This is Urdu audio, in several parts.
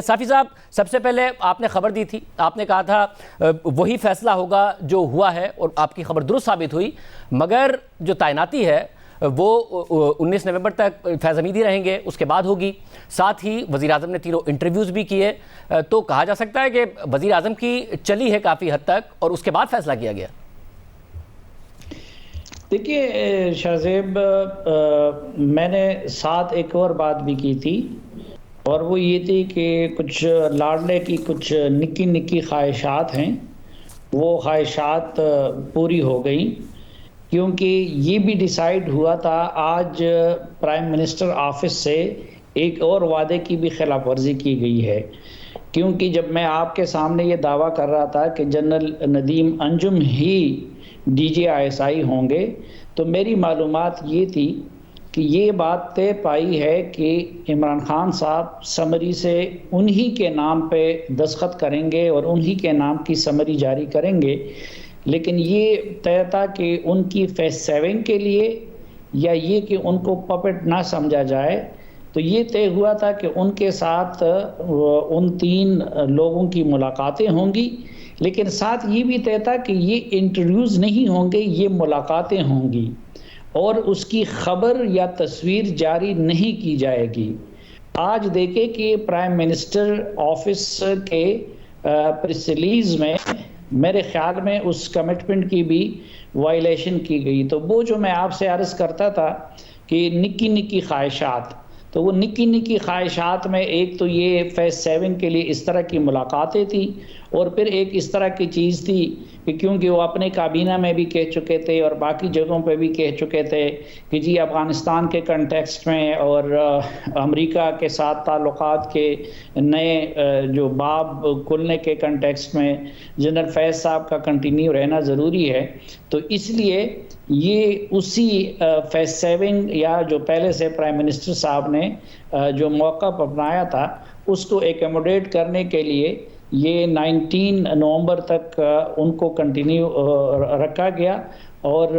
صافی صاحب، سب سے پہلے آپ نے خبر دی تھی، آپ نے کہا تھا وہی فیصلہ ہوگا جو ہوا ہے، اور آپ کی خبر درست ثابت ہوئی، مگر جو تعیناتی ہے وہ 19 نومبر تک فیض حمیدی رہیں گے، اس کے بعد ہوگی۔ ساتھ ہی وزیراعظم نے تینوں انٹرویوز بھی کیے، تو کہا جا سکتا ہے کہ وزیراعظم کی چلی ہے کافی حد تک، اور اس کے بعد فیصلہ کیا گیا۔ دیکھیے شاہ زیب، میں نے ساتھ ایک اور بات بھی کی تھی، اور وہ یہ تھی کہ کچھ لاڈلے کی کچھ نکی نکی خواہشات ہیں، وہ خواہشات پوری ہو گئیں، کیونکہ یہ بھی ڈیسائیڈ ہوا تھا آج پرائم منسٹر آفس سے ایک اور وعدے کی بھی خلاف ورزی کی گئی ہے، کیونکہ جب میں آپ کے سامنے یہ دعویٰ کر رہا تھا کہ جنرل ندیم انجم ہی D G I S I ہوں گے، تو میری معلومات یہ تھی کہ یہ بات طے پائی ہے کہ عمران خان صاحب سمری سے انہی کے نام پہ دستخط کریں گے اور انہی کے نام کی سمری جاری کریں گے، لیکن یہ طے تھا کہ ان کی فیز 7 کے لیے یا یہ کہ ان کو پپٹ نہ سمجھا جائے، تو یہ طے ہوا تھا کہ ان کے ساتھ ان 3 لوگوں کی ملاقاتیں ہوں گی، لیکن ساتھ یہ بھی طے تھا کہ یہ انٹرویوز نہیں ہوں گے، یہ ملاقاتیں ہوں گی، اور اس کی خبر یا تصویر جاری نہیں کی جائے گی۔ آج دیکھیں کہ پرائم منسٹر آفس کے پریس ریلیز میں میرے خیال میں اس کمٹمنٹ کی بھی وائلیشن کی گئی۔ تو وہ جو میں آپ سے عرض کرتا تھا کہ نکی نکی خواہشات، تو وہ نکی نکی خواہشات میں ایک تو یہ فیز 7 کے لیے اس طرح کی ملاقاتیں تھی، اور پھر ایک اس طرح کی چیز تھی کہ کیونکہ وہ اپنے کابینہ میں بھی کہہ چکے تھے اور باقی جگہوں پہ بھی کہہ چکے تھے کہ جی افغانستان کے کنٹیکسٹ میں اور امریکہ کے ساتھ تعلقات کے نئے جو باب کھلنے کے کنٹیکسٹ میں جنرل فیض صاحب کا کنٹینیو رہنا ضروری ہے، تو اس لیے یہ اسی فیز 7 یا جو پہلے سے پرائم منسٹر صاحب نے جو موقف اپنایا تھا اس کو ایکوموڈیٹ کرنے کے لیے یہ 19 نومبر تک ان کو کنٹینیو رکھا گیا، اور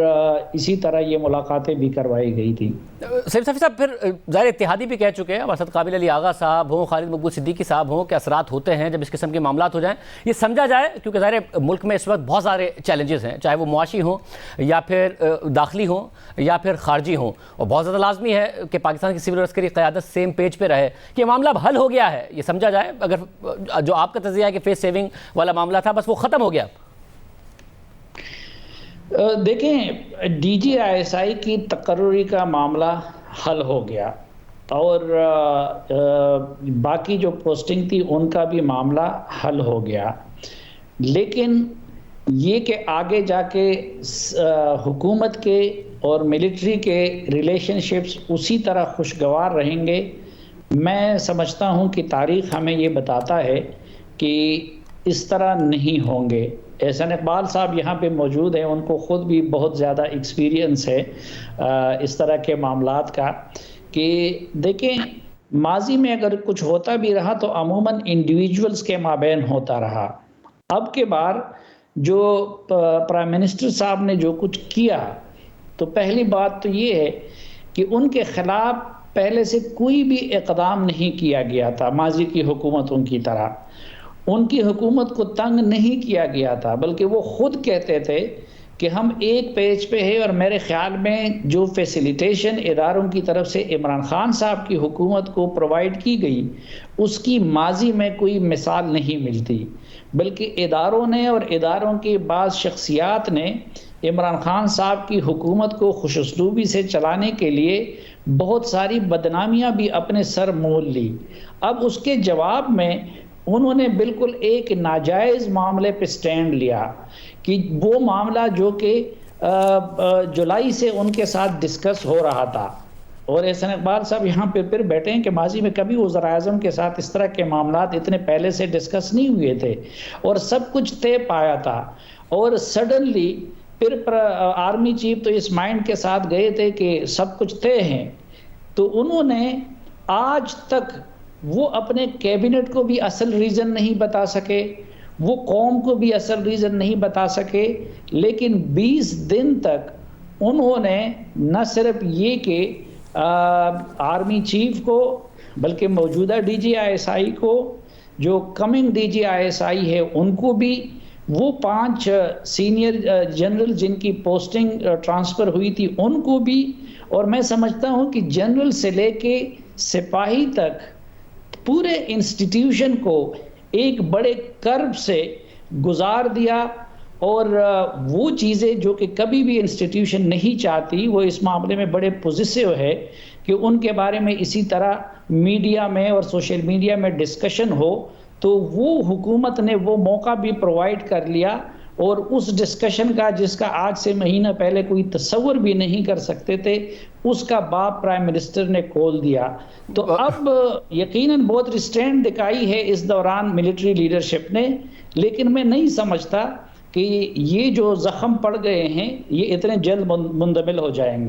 اسی طرح یہ ملاقاتیں بھی کروائی گئی تھی۔ سید صافی صاحب، پھر ظاہر اتحادی بھی کہہ چکے ہیں، اسد قابل علی آغا صاحب ہوں، خالد مقبول صدیقی صاحب ہوں، کہ اثرات ہوتے ہیں جب اس قسم کے معاملات ہو جائیں، یہ سمجھا جائے، کیونکہ ظاہر ملک میں اس وقت بہت سارے چیلنجز ہیں، چاہے وہ معاشی ہوں یا پھر داخلی ہوں یا پھر خارجی ہوں، اور بہت زیادہ لازمی ہے کہ پاکستان کی سول اور عسکری قیادت سیم پیج پہ رہے کہ یہ معاملہ اب حل ہو گیا ہے، یہ سمجھا جائے، اگر جو آپ کا تجزیہ ہے کہ فیز 7 والا معاملہ تھا بس وہ ختم ہو گیا۔ دیکھیں، ڈی جی آئی ایس آئی کی تقرری کا معاملہ حل ہو گیا، اور باقی جو پوسٹنگ تھی ان کا بھی معاملہ حل ہو گیا، لیکن یہ کہ آگے جا کے حکومت کے اور ملٹری کے ریلیشن شپس اسی طرح خوشگوار رہیں گے، میں سمجھتا ہوں کہ تاریخ ہمیں یہ بتاتا ہے کہ اس طرح نہیں ہوں گے۔ احسان اقبال صاحب یہاں پہ موجود ہیں، ان کو خود بھی بہت زیادہ ایکسپیرینس ہے اس طرح کے معاملات کا، کہ دیکھیں ماضی میں اگر کچھ ہوتا بھی رہا تو عموماً انڈیویجولز کے مابین ہوتا رہا۔ اب کے بار جو پرائم منسٹر صاحب نے جو کچھ کیا، تو پہلی بات تو یہ ہے کہ ان کے خلاف پہلے سے کوئی بھی اقدام نہیں کیا گیا تھا، ماضی کی حکومتوں کی طرح ان کی حکومت کو تنگ نہیں کیا گیا تھا، بلکہ وہ خود کہتے تھے کہ ہم ایک پیج پہ ہیں، اور میرے خیال میں جو فیسیلیٹیشن اداروں کی طرف سے عمران خان صاحب کی حکومت کو پرووائڈ کی گئی اس کی ماضی میں کوئی مثال نہیں ملتی، بلکہ اداروں نے اور اداروں کی بعض شخصیات نے عمران خان صاحب کی حکومت کو خوش اسلوبی سے چلانے کے لیے بہت ساری بدنامیاں بھی اپنے سر مول لی۔ اب اس کے جواب میں انہوں نے بالکل ایک ناجائز معاملے پہ سٹینڈ لیا، کہ وہ معاملہ جو کہ جولائی سے ان کے ساتھ ڈسکس ہو رہا تھا، اور احسان اقبال صاحب یہاں پہ پھر بیٹھے ہیں کہ ماضی میں کبھی وزراء اعظم کے ساتھ اس طرح کے معاملات اتنے پہلے سے ڈسکس نہیں ہوئے تھے، اور سب کچھ طے پایا تھا، اور سڈنلی پھر آرمی چیف تو اس مائنڈ کے ساتھ گئے تھے کہ سب کچھ طے ہیں، تو انہوں نے آج تک وہ اپنے کیبنٹ کو بھی اصل ریزن نہیں بتا سکے، وہ قوم کو بھی اصل ریزن نہیں بتا سکے، لیکن 20 دن تک انہوں نے نہ صرف یہ کہ آرمی چیف کو بلکہ موجودہ D G I S I کو جو coming D G I S I ہے ان کو بھی، وہ 5 سینئر جنرل جن کی پوسٹنگ ٹرانسفر ہوئی تھی ان کو بھی، اور میں سمجھتا ہوں کہ جنرل سے لے کے سپاہی تک پورے انسٹیٹیوشن کو ایک بڑے کرب سے گزار دیا، اور وہ چیزیں جو کہ کبھی بھی انسٹیٹیوشن نہیں چاہتی، وہ اس معاملے میں بڑے پوزیسو ہے کہ ان کے بارے میں اسی طرح میڈیا میں اور سوشل میڈیا میں ڈسکشن ہو، تو وہ حکومت نے وہ موقع بھی پرووائڈ کر لیا، اور اس ڈسکشن کا جس کا آج سے مہینہ پہلے کوئی تصور بھی نہیں کر سکتے تھے، اس کا باب پرائم منسٹر نے کھول دیا۔ تو اب یقیناً بہت ریسٹرینٹ دکھائی ہے اس دوران ملٹری لیڈرشپ نے، لیکن میں نہیں سمجھتا کہ یہ جو زخم پڑ گئے ہیں یہ اتنے جلد مندمل ہو جائیں گے۔